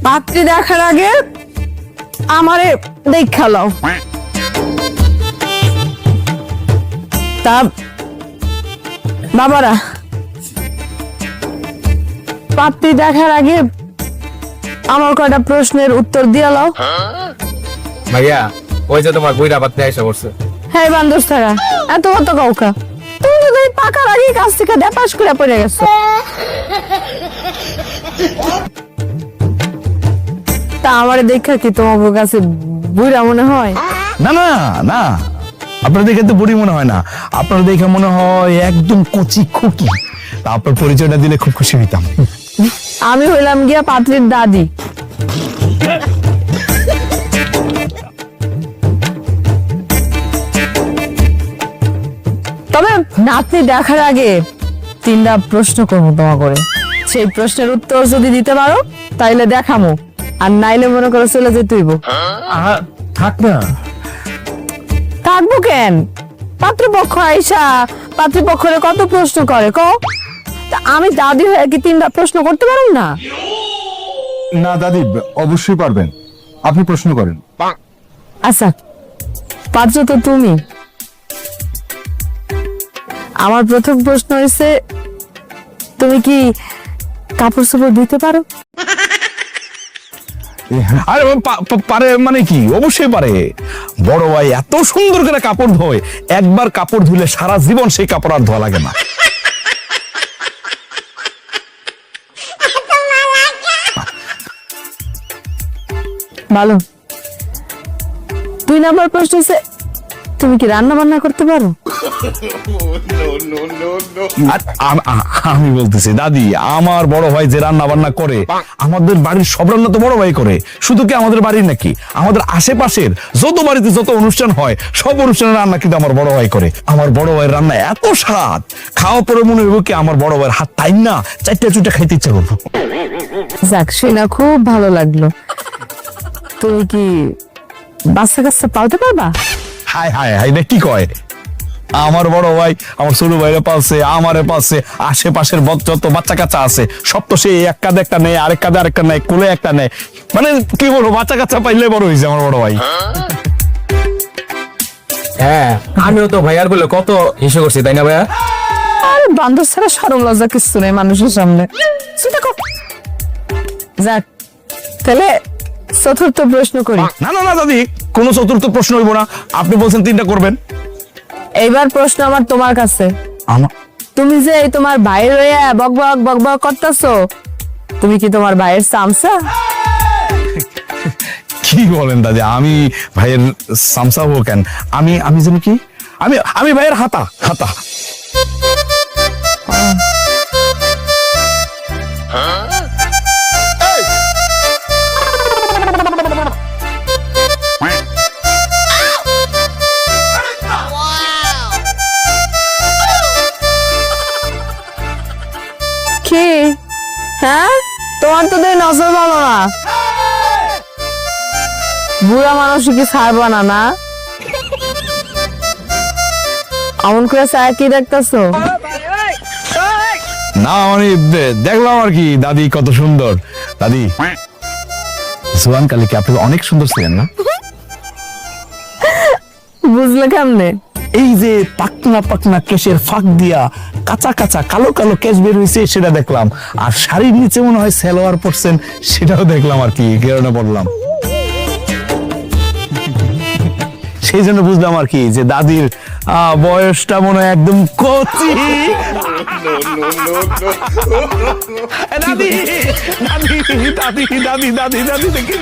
পাত্রী দেখার আগে আমারে দেখা লও। তা বাবারা, পাত্রী দেখার আগে আমার কয়টা প্রশ্নের উত্তর দিয়া লও। ভাইয়া ওই যে তোমার বইরা পাত্রে আইসা পড়ছে। হ্যাঁ বান্দর ছাড়া এত কত কাউকা, তুমি তো এই পাকার আগে কাছ থেকে দেপাস করে পড়ে গেছো। তা আমারে দেখা কি তোমার কাছে বুড়া মনে হয়? না না না, আপনার দেখে তো বুড়ি মনে হয় না, আপনার দেখে মনে হয় একদম কচি খুকি। তা আপনার পরিচয়টা দিলে খুব খুশি হইতাম। আমি হইলাম গিয়া পাত্রীর দাদি। তবে নাতনি দেখার আগে 3টা প্রশ্ন করবো তোমা করে, সেই প্রশ্নের উত্তর যদি দিতে পারো তাইলে দেখামো, আর নাইলে মনে করে চলে যেতে হইব। থাক না। থাকবো কেন? পাত্রপক্ষ আইসা পাত্রপক্ষরে কত প্রশ্ন করে কও। তা আমি দাদি হয়ে কি 3টা প্রশ্ন করতে পারব না? না দাদি, অবশ্যই পারবেন, আপনি প্রশ্ন করেন। আচ্ছা, পাত্র তো তুমি। আমার প্রথম প্রশ্ন হয়েছে, তুমি কি কাপড় চোপড় ধুতে পারো? আরে পারে মানে কি? অবশ্যই পারে। বড় ভাই এত সুন্দর করে কাপড় ধোয়, একবার কাপড় ধুলে সারা জীবন সেই কাপড় আর ধোয়া লাগে না। ভালো। 2 নাম্বার প্রশ্ন হচ্ছে, তুমি কি রান্না বান্না করতে পারো? আর আমি বলতেছি দাদি, আমার বড় ভাই যে রান্না বান্না করে, আমাদের বাড়ির সব রান্না তো বড় ভাই করে। শুধু কি আমাদের বাড়ির নাকি, আমাদের আশেপাশের যত বাড়িতে যত অনুষ্ঠান হয় সব অনুষ্ঠানের রান্না কিন্তু আমার বড় ভাই করে। আমার বড় ভাইয়ের রান্না এত স্বাদ, খাওয়া পরে মনে হইব কি আমার বড় ভাইয়ের হাত টাইম না চারটা চুটা খাইতে ইচ্ছা করবো। যাক, শুনে খুব ভালো লাগলো। তুমি কি বাচ্চা কাচ্চা পালতে পারবা? হায় হায় হায়, কি কয়? আমার বড় ভাই আমার ছোট ভাইরা পালছে, আমারে পালছে, আশেপাশের যত বাচ্চা কাচ্চা আছে সব তো সে এক কাঁধে একটা নেয়, আরেক কাঁধে আরেকটা নেয়, কোলে একটা নেয়। মানে কি বলবো, বাচ্চা কাচ্চা পাইলে বড় হয়েছে আমার বড় ভাই। হ্যাঁ, আমিও তো ভাইয়ার বলে কত হিসে করছি, তাই না ভাইয়া? আরে বান্ধব ছাড়া শরম লজ্জা কিছু নেই মানুষের সামনে। যাক, তাহলে চতুর্থ প্রশ্ন করি। না না না দাদি, কোনো চতুর্থ প্রশ্ন হইব না, আপনি বলছেন 3টা করবেন। এইবার প্রশ্ন আমার তোমার কাছে। তুমি যে এই তোমার ভাইয়ের হয়ে বকবক বকবক করতেছো, তুমি কি তোমার ভাইয়ের চামচা? কি বলেন দাদি, আমি ভাইয়ের সামসা হবো কেন? আমি আমি যেন কি, আমি আমি ভাইয়ের হাতা হাতা। কি? হ্যাঁ, তোমার তো দেখি নজর ভালো না। বুড়া মানুষ কি ছাড়বা না? না এমন করে চায় কি দেখতেছো? না মানে দেখলাম আর কি দাদি কত সুন্দর। দাদি, জোয়ান কালে কি আপনি অনেক সুন্দর ছিলেন না? বুঝলে কেমনে? এই যে পাকনা পাকনা কেশের ফাঁক দিয়া কাঁচা কাঁচা কালো কালো কেশ বের হয়েছে সেটা দেখলাম, আর শাড়ির নিচে মনে হয় সালোয়ার পরছেন সেটাও দেখলাম আর কি, কারণে বললাম। সেই জন্য বুঝলাম আর কি যে দাদির বয়সটা মনে হয় একদম কচি। দাদি দাদি দাদি দাদি দাদি দাদি দেখে